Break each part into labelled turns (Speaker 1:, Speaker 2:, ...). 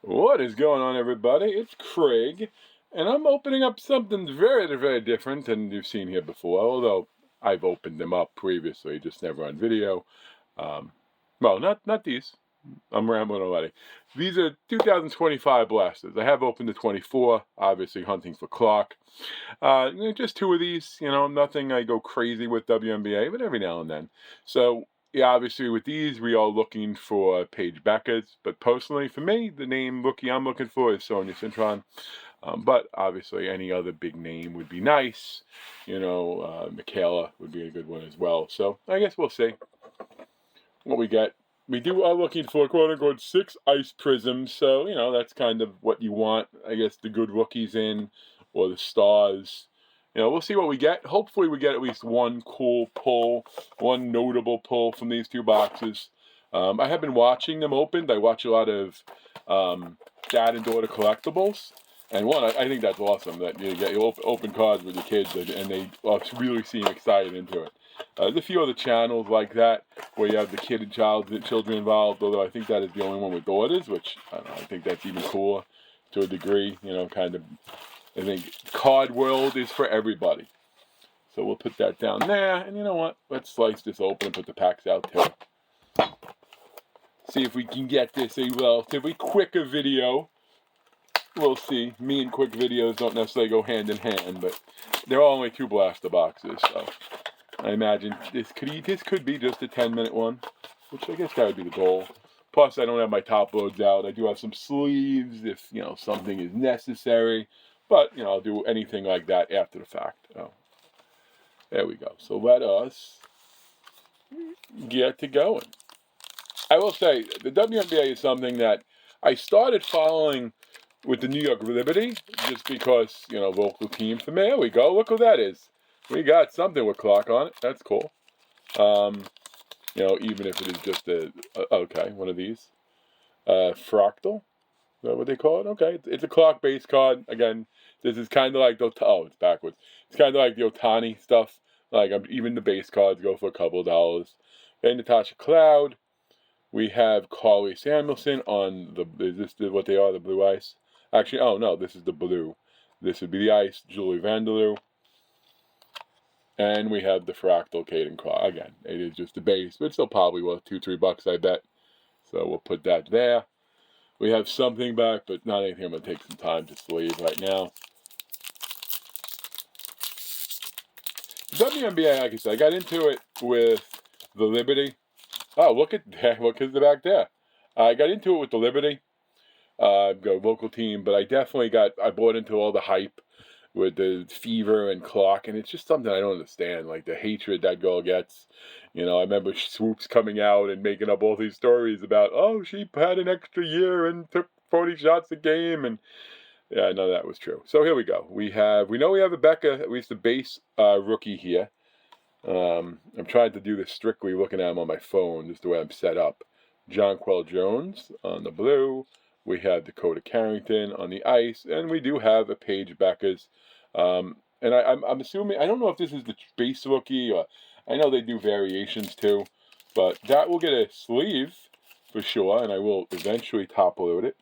Speaker 1: What is going on, everybody? It's Craig, and I'm opening up something very, very different than you've seen here before, although I've opened them up previously, just never on video. Well, not these. I'm rambling already. These are 2025 blasters. I have opened the 24, obviously hunting for Clark. Just two of these, nothing I go crazy with WNBA, but every now and then. So, yeah, obviously with these, we are looking for Paiges, but personally for me, the name rookie I'm looking for is Sonia Citron. But obviously any other big name would be nice. Michaela would be a good one as well. So I guess we'll see what we get. We are looking for quote-unquote 6 ice prisms, so that's kind of what you want, I guess, the good rookies in, or the stars. We'll see what we get. Hopefully we get at least one cool pull, one notable pull from these two boxes. I have been watching them opened. I watch a lot of dad and daughter collectibles, and I think that's awesome that you get your open cards with your kids, and they really seem excited into it. There's a few other channels like that where you have the kid and children involved, although I think that is the only one with daughters, which I think that's even cooler to a degree. I think Card World is for everybody. So we'll put that down there, and you know what? Let's slice this open and put the packs out too. See if we can get this a relatively quicker video. We'll see. Me and quick videos don't necessarily go hand in hand, but there are only 2 blaster boxes, so I imagine this could be just a 10-minute one, which I guess that would be the goal. Plus, I don't have my top loads out. I do have some sleeves if, something is necessary. But, I'll do anything like that after the fact. Oh, there we go. So let us get to going. I will say, the WNBA is something that I started following with the New York Liberty, just because, local team for me. There we go. Look who that is. We got something with Clark on it. That's cool. Even if it is just one of these. Fractal? Is that what they call it? Okay. It's a Clark-based card. Again, this is kind of like it's backwards. It's kind of like the Otani stuff. Like, even the base cards go for a couple of dollars. And Natasha Cloud. We have Carly Samuelson on is this what they are, the blue ice? Actually, oh no, this is the blue. This would be the ice, Julie Vanderloo. And we have the Fractal Caden Clark. Again, it is just the base, but it's still probably worth $2-3, I bet. So we'll put that there. We have something back, but not anything. I'm going to take some time to sleeve right now. WNBA, like I said, I got into it with the Liberty. Oh, look at that. Look at the back there. I got into it with the Liberty. Go local team, but I bought into all the hype with the Fever and Clark, and it's just something I don't understand, like the hatred that girl gets. I remember Swoops coming out and making up all these stories about, oh, she had an extra year and took 40 shots a game, and yeah, none of that was true. So here we go. We know we have a Becca, at least the base rookie here. I'm trying to do this strictly looking at him on my phone, just the way I'm set up. Jonquel Jones on the blue. We have Dakota Carrington on the ice, and we do have a Paige Beckers. And I'm assuming, I don't know if this is the base rookie, or I know they do variations too, but that will get a sleeve for sure, and I will eventually top load it.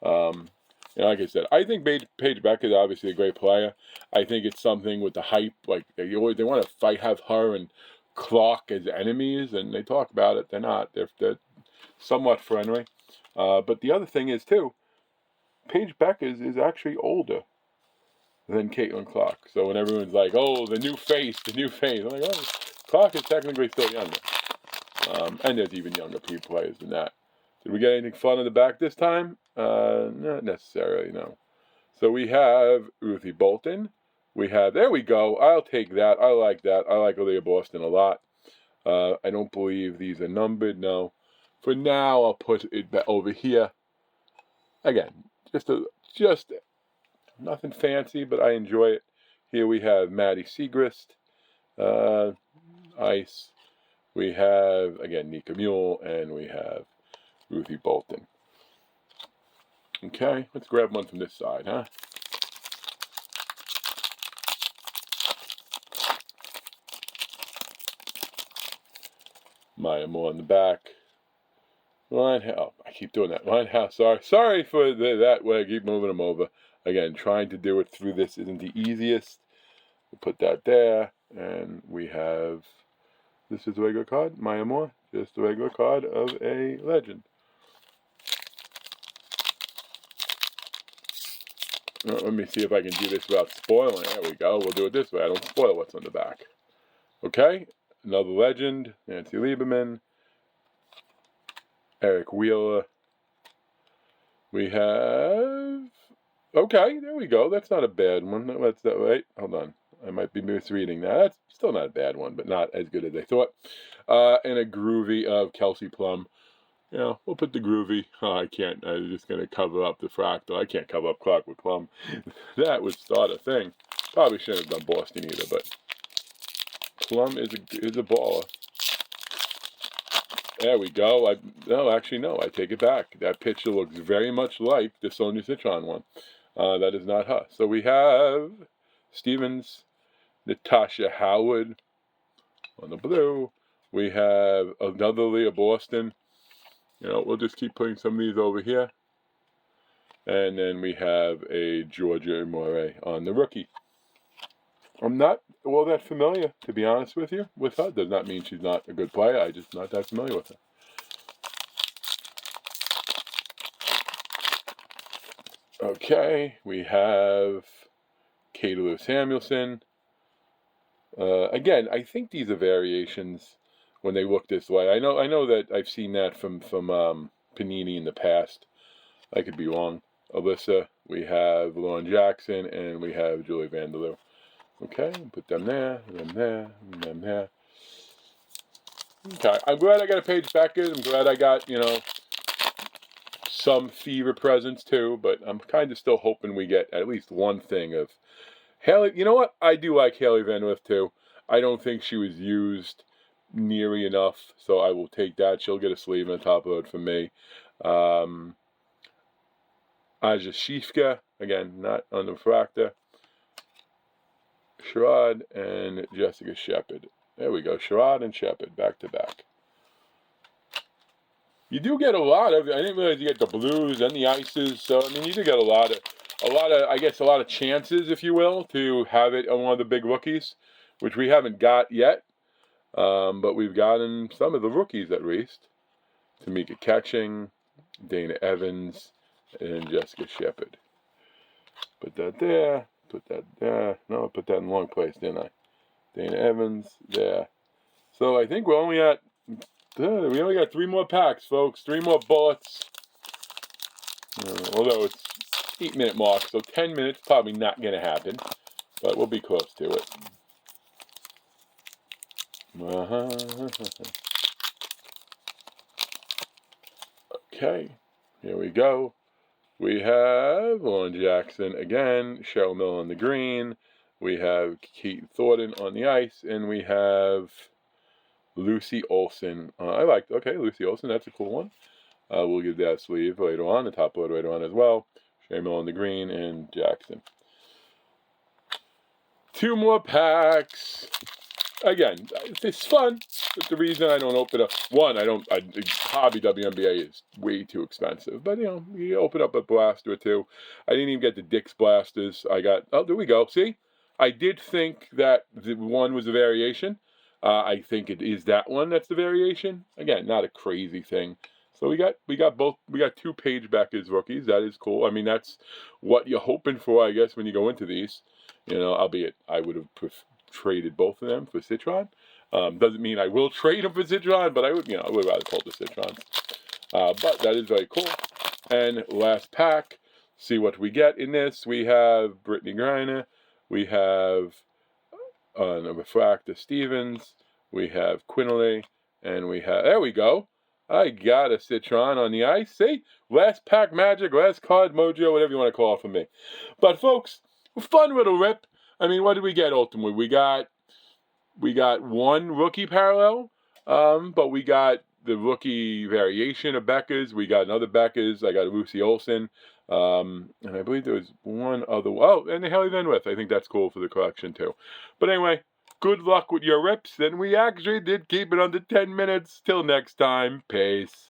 Speaker 1: Like I said, I think Paige Becker is obviously a great player. I think it's something with the hype, like they want to have her and Clark as enemies, and they talk about it. They're not. They're somewhat friendly. But the other thing is too, Paige Becker is actually older than Caitlin Clark. So when everyone's like, "Oh, the new face," I'm like, "Oh, Clark is technically still younger." And there's even younger players than that. Did we get anything fun in the back this time? Not necessarily, no. So we have Ruthie Bolton. There we go. I'll take that. I like that. I like Aaliyah Boston a lot. I don't believe these are numbered, no. For now, I'll put it over here. Again, just nothing fancy, but I enjoy it. Here we have Maddie Segrist, ice. We have, again, Nika Mule, and we have Ruthie Bolton. Okay, let's grab one from this side, huh? Maya Moore on the back. Oh, I keep doing that. Linehouse, sorry for that way. I keep moving them over. Again, trying to do it through this isn't the easiest. We'll put that there, and we have, this is a regular card, Maya Moore, just a regular card of a legend. Let me see if I can do this without spoiling. There we go. We'll do it this way. I don't spoil what's on the back. Okay, another legend, Nancy Lieberman, Eric Wheeler. We have, okay, there we go. That's not a bad one. What's that? Wait, hold on. I might be misreading that. That's still not a bad one, but not as good as I thought. And a groovy of Kelsey Plum. You know, we'll put the groovy. Oh, I can't. I'm just going to cover up the fractal. I can't cover up Clark with Plum. That would start a thing. Probably shouldn't have done Boston either, but Plum is a baller. There we go. No, actually, no. I take it back. That picture looks very much like the Sonia Citron one. That is not her. So we have Stevens, Natasha Howard on the blue. We have another Leah Boston. You know, we'll just keep putting some of these over here. And then we have a Georgia Moore on the rookie. I'm not all that familiar, to be honest with you, with her. Does not mean she's not a good player. I'm just not that familiar with her. Okay, we have Katie Lou Samuelson. Again, I think these are variations when they look this way. I know that I've seen that from Panini in the past. I could be wrong. Alyssa, we have Lauren Jackson, and we have Julie Vanderloo. Okay, put them there, them there, them there. Okay, I'm glad I got a Paige Beckett. I'm glad I got, you know, some Fever presents too, but I'm kind of still hoping we get at least one thing of Haley. You know what? I do like Haley Van Lith too. I don't think she was used nearly enough, so I will take that. She'll get a sleeve on the top of it for me. Aja Shifka, again, not on the fractor. Sherrod and Jessica Shepard. There we go. Sherrod and Shepard, back to back. You do get a lot of, I didn't realize you get the blues and the ices, so I mean you do get a lot of I guess a lot of chances, if you will, to have it on one of the big rookies, which we haven't got yet. But we've gotten some of the rookies at least. Tamika Catching, Dana Evans, and Jessica Shepard. Put that there. Put that there. No, I put that in the wrong place, didn't I? Dana Evans, there. So I think we only got 3 more packs, folks. 3 more bullets. Although it's 8-minute mark, so 10 minutes probably not going to happen. But we'll be close to it. Okay, here we go. We have Lauren Jackson again, Cheryl Miller on the green. We have Kate Thornton on the ice, and we have Lucy Olson. Okay, Lucy Olson, that's a cool one. We'll give that sleeve later on, the top load later on as well. Cheryl Miller on the green, and Jackson. 2 more packs. Again, it's fun. But the reason I don't open up, Hobby WNBA is way too expensive. But, you know, you open up a blaster or two. I didn't even get the Dick's blasters. There we go. See? I did think that the one was a variation. I think it is that one that's the variation. Again, not a crazy thing. So we got both. We got 2 Paige Beckers rookies. That is cool. I mean, that's what you're hoping for, I guess, when you go into these. You know, albeit I would have traded both of them for Citron. Doesn't mean I will trade them for Citron, but I would rather call the Citrons. But that is very cool. And last pack, see what we get in this. We have Brittany Griner. We have a refractor Stevens. We have Quinley. And we have, there we go. I got a Citron on the ice. See? Last pack magic, last card mojo, whatever you want to call it for me. But folks, fun little rip. I mean, what did we get ultimately? We got 1 rookie parallel, but we got the rookie variation of Beckers. We got another Beckers. I got a Lucy Olson, and I believe there was one other. Oh, and the Haley Van Lith. I think that's cool for the collection too. But anyway, good luck with your rips. And we actually did keep it under 10 minutes. Till next time, peace.